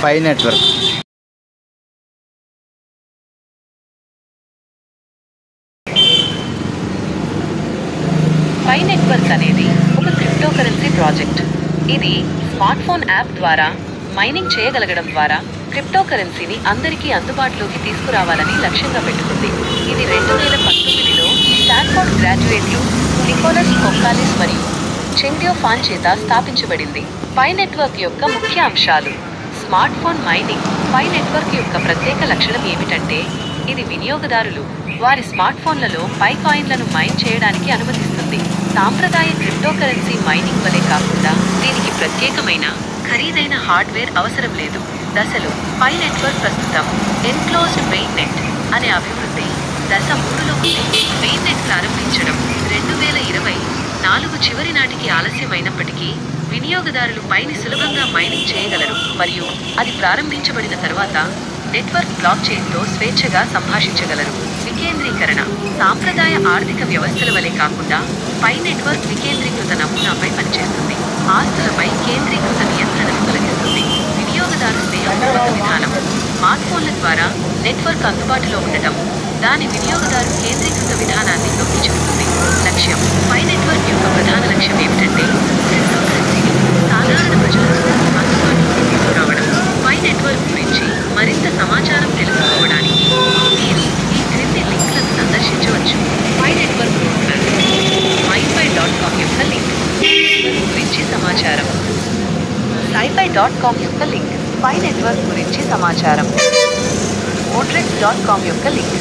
Pi network. Pi network అనేది ఒక cryptocurrency project. ఇది స్మార్ట్ ఫోన్ యాప్ ద్వారా మైనింగ్ చేయగలగడం ద్వారా క్రిప్టోకరెన్సీని అందరికీ అందుబాటులోకి తీసుకురావాలని లక్ష్యంగా పెట్టుకుంది. ఇది 2019లో స్టాన్ఫోర్డ్ గ్రాడ్యుయేట్లు నికోలస్ కొక్కాలిస్ మరియు చెంగ్డియో ఫాన్ చేత స్థాపించబడింది. పై నెట్వర్క్ యొక్క ముఖ్య అంశాలు. Smart phone mining. Pi network యొక్క ప్రత్యేక లక్షణం ఏమిటంటే ఇది వినియోగదారులు వారి స్మార్ట్ ఫోన్లలో పై కాయిన్లను మైన్ చేయడానికి అనుమతిస్తుంది. సాంప్రదాయ క్రిప్టోకరెన్సీ మైనింగ్ వలె కాకుండా దీనికి ప్రత్యేకమైన ఖరీదైన హార్డ్వేర్ అవసరం లేదు. దశలు. పై నెట్వర్క్ ప్రస్తుతం ఎన్క్లోజ్డ్ మెయిన్ నెట్ అనే అభివృద్ధి దశ 3లో ఉంది. మెయిన్ నెట్ ప్రారంభించడం 2024 చివరి నాటికి ఆలస్యమైనప్పటికీ వినియోగదారులు పైని సులభంగా మైనింగ్ చేయగలరు మరియు అది ప్రారంభించబడిన తర్వాత నెట్వర్క్ బ్లాక్ చైన్తో స్వేచ్ఛగా సంభాషించగలరు. వికేంద్రీకరణ. సాంప్రదాయ ఆర్థిక వ్యవస్థల వలె కాకుండా పై నెట్వర్క్ వికేంద్రీకృత నమూనాపై పనిచేస్తుంది. ఆస్తులపై కేంద్రీకృత నియంత్రణను తొలగిస్తుంది. వినియోగదారు స్నేహపూర్వక విధానం. స్మార్ట్ ఫోన్ల ద్వారా నెట్వర్క్ అందుబాటులో ఉండటం దాని వినియోగదారు కేంద్రీకృత విధానాన్ని నొక్కి చెబుతుంది. లక్ష్యం. పై నెట్వర్క్ యొక్క ప్రధాన లక్ష్యం ఏమిటంటే క్రిప్టోకరెన్సీని సాధారణ ప్రజలకు అందుబాటులోకి తీసుకురావడం. పై నెట్వర్క్ గురించి మరింత సమాచారం తెలుసుకోవడానికి మీరు ఈ క్రింది లింక్లను సందర్శించవచ్చు. పై నెట్వర్క్ mypi.com యొక్క లింక్. నెట్వర్క్ గురించి సమాచారం. sci-fi.com యొక్క లింక్. పై నెట్వర్క్ గురించి సమాచారం. motrex.com యొక్క లింక్.